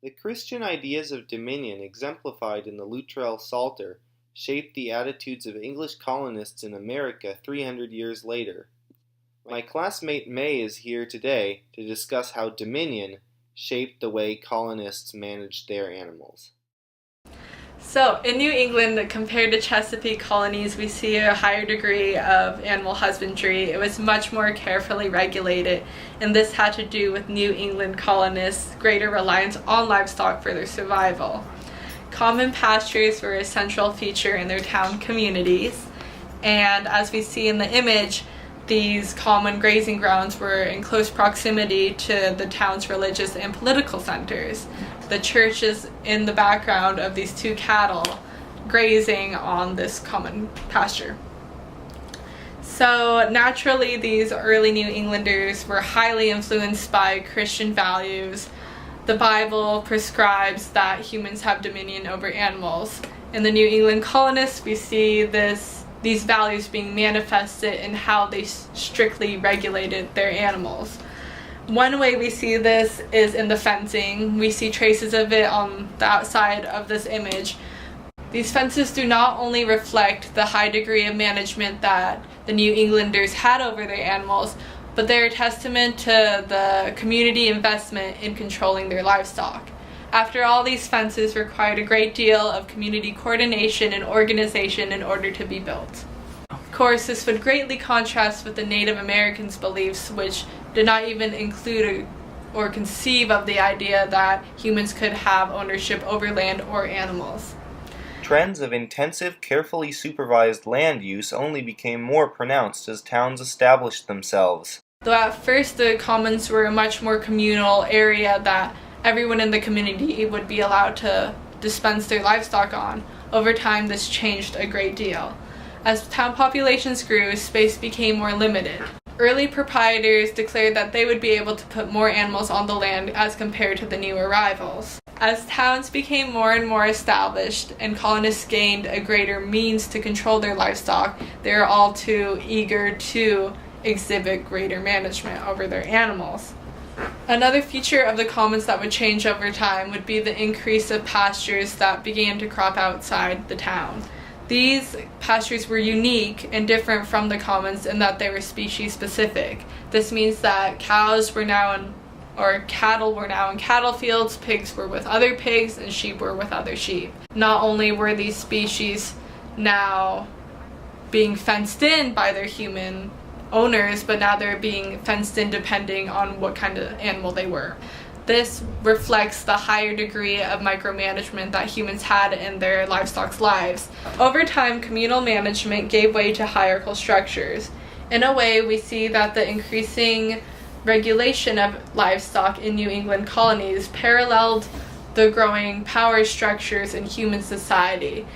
The Christian ideas of dominion exemplified in the Luttrell Psalter shaped the attitudes of English colonists in America 300 years later. My classmate May is here today to discuss how dominion shaped the way colonists managed their animals. So, in New England, compared to Chesapeake colonies, we see a higher degree of animal husbandry. It was much more carefully regulated, and this had to do with New England colonists' greater reliance on livestock for their survival. Common pastures were a central feature in their town communities, and as we see in the image, these common grazing grounds were in close proximity to the town's religious and political centers. The church is in the background of these two cattle grazing on this common pasture. So naturally, these early New Englanders were highly influenced by Christian values. The Bible prescribes that humans have dominion over animals. In the New England colonists, we see these values being manifested in how they strictly regulated their animals. One way we see this is in the fencing. We see traces of it on the outside of this image. These fences do not only reflect the high degree of management that the New Englanders had over their animals, but they're a testament to the community investment in controlling their livestock. After all, these fences required a great deal of community coordination and organization in order to be built. Of course, this would greatly contrast with the Native Americans' beliefs, which did not even include or conceive of the idea that humans could have ownership over land or animals. Trends of intensive, carefully supervised land use only became more pronounced as towns established themselves. Though at first the commons were a much more communal area that everyone in the community would be allowed to dispense their livestock on, over time this changed a great deal. As town populations grew, space became more limited. Early proprietors declared that they would be able to put more animals on the land as compared to the new arrivals. As towns became more and more established and colonists gained a greater means to control their livestock, they were all too eager to exhibit greater management over their animals. Another feature of the commons that would change over time would be the increase of pastures that began to crop outside the town. These pastures were unique and different from the commons in that they were species specific. This means that cattle were now in cattle fields, pigs were with other pigs, and sheep were with other sheep. Not only were these species now being fenced in by their human owners, but now they're being fenced in depending on what kind of animal they were. This reflects the higher degree of micromanagement that humans had in their livestock's lives. Over time, communal management gave way to hierarchical structures. In a way, we see that the increasing regulation of livestock in New England colonies paralleled the growing power structures in human society.